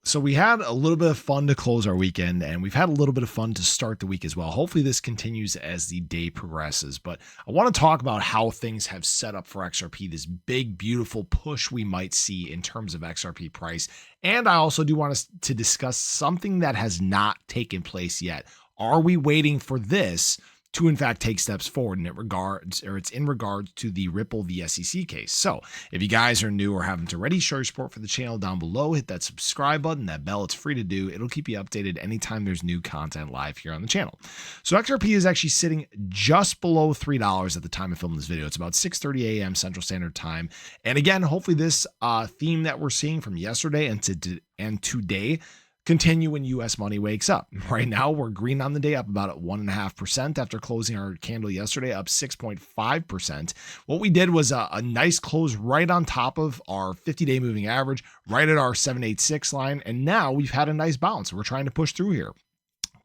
So we had a little bit of fun to close our weekend, and we've had a little bit of fun to start the week as well. Hopefully this continues as the day progresses, but I want to talk about how things have set up for XRP, this big, beautiful push we might see in terms of XRP price. And I also do want us to discuss something that has not taken place yet. Are we waiting for this to in fact take steps forward it's in regards to the Ripple v SEC case? So if you guys are new or haven't already, show your support for the channel down below, hit that subscribe button, that bell, it's free to do. It'll keep you updated anytime there's new content live here on the channel. So XRP is actually sitting just below $3 at the time of filming this video. It's about 6:30 a.m. Central Standard Time. And again, hopefully this theme that we're seeing from yesterday and today continue when US money wakes up. Right now, we're green on the day, up about 1.5% after closing our candle yesterday, up 6.5%. What we did was a nice close right on top of our 50-day moving average, right at our 786 line. And now we've had a nice bounce. We're trying to push through here.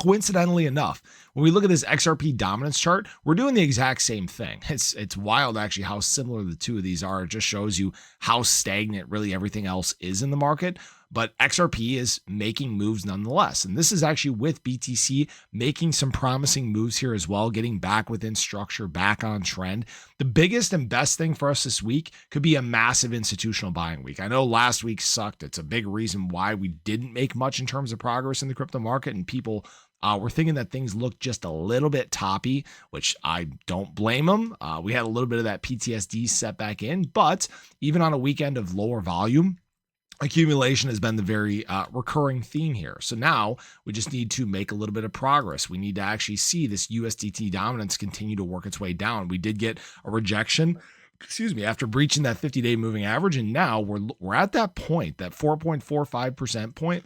Coincidentally enough, when we look at this XRP dominance chart, we're doing the exact same thing. It's wild actually how similar the two of these are. It just shows you how stagnant really everything else is in the market. But XRP is making moves nonetheless. And this is actually with BTC making some promising moves here as well, getting back within structure, back on trend. The biggest and best thing for us this week could be a massive institutional buying week. I know last week sucked. It's a big reason why we didn't make much in terms of progress in the crypto market, and people we're thinking that things look just a little bit toppy, which I don't blame them. We had a little bit of that PTSD set back in, but even on a weekend of lower volume, accumulation has been the very recurring theme here. So now we just need to make a little bit of progress. We need to actually see this USDT dominance continue to work its way down. We did get a rejection, after breaching that 50-day moving average, and now we're at that point, that 4.45% point,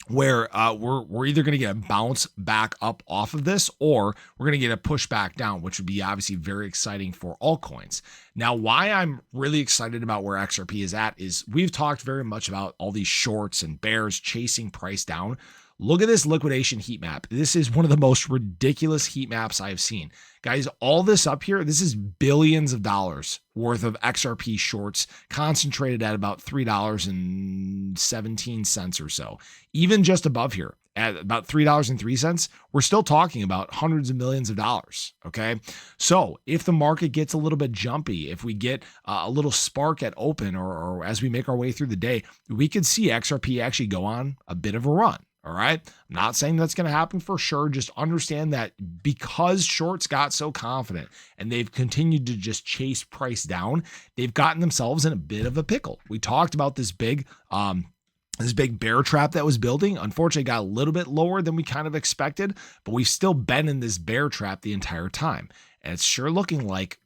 where we're either going to get a bounce back up off of this, or we're going to get a push back down, which would be obviously very exciting for altcoins. Now, why I'm really excited about where XRP is at is we've talked very much about all these shorts and bears chasing price down. Look at this liquidation heat map. This is one of the most ridiculous heat maps I've seen. Guys, all this up here, this is billions of dollars worth of XRP shorts concentrated at about $3.17 or so. Even just above here at about $3.03, we're still talking about hundreds of millions of dollars. Okay. So if the market gets a little bit jumpy, if we get a little spark at open or as we make our way through the day, we could see XRP actually go on a bit of a run. All right. I'm not saying that's going to happen for sure. Just understand that because shorts got so confident and they've continued to just chase price down, they've gotten themselves in a bit of a pickle. We talked about this big bear trap that was building. Unfortunately, got a little bit lower than we kind of expected, but we've still been in this bear trap the entire time. And it's sure looking like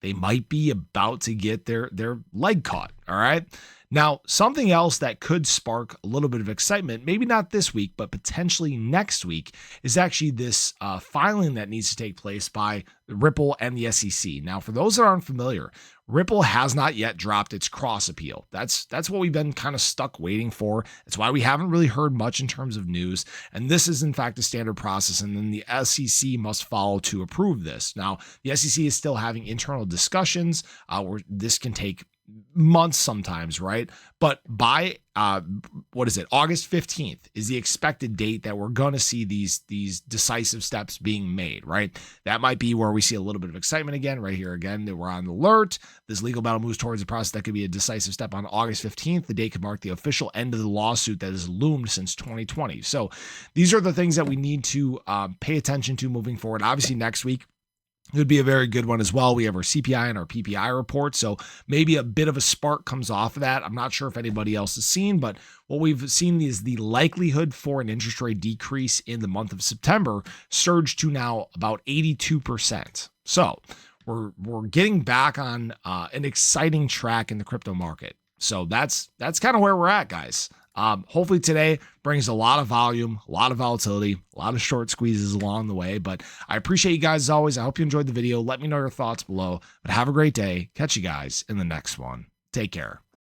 they might be about to get their leg caught. All right. Now, something else that could spark a little bit of excitement, maybe not this week, but potentially next week, is actually this filing that needs to take place by Ripple and the SEC. Now, for those that aren't familiar, Ripple has not yet dropped its cross appeal. That's what we've been kind of stuck waiting for. That's why we haven't really heard much in terms of news. And this is, in fact, a standard process. And then the SEC must follow to approve this. Now, the SEC is still having internal discussions where this can take months sometimes, right? But by August 15th is the expected date that we're going to see these decisive steps being made, right? That might be where we see a little bit of excitement again, right here again, that we're on alert. This legal battle moves towards a process that could be a decisive step on August 15th. The date could mark the official end of the lawsuit that has loomed since 2020. So these are the things that we need to pay attention to moving forward. Obviously next week, it would be a very good one as well. We have our CPI and our PPI report, so maybe a bit of a spark comes off of that. I'm not sure if anybody else has seen, but what we've seen is the likelihood for an interest rate decrease in the month of September surged to now about 82%. So we're getting back on an exciting track in the crypto market. So that's kind of where we're at, guys. Hopefully today brings a lot of volume, a lot of volatility, a lot of short squeezes along the way. But I appreciate you guys as always. I hope you enjoyed the video. Let me know your thoughts below. But have a great day. Catch you guys in the next one. Take care.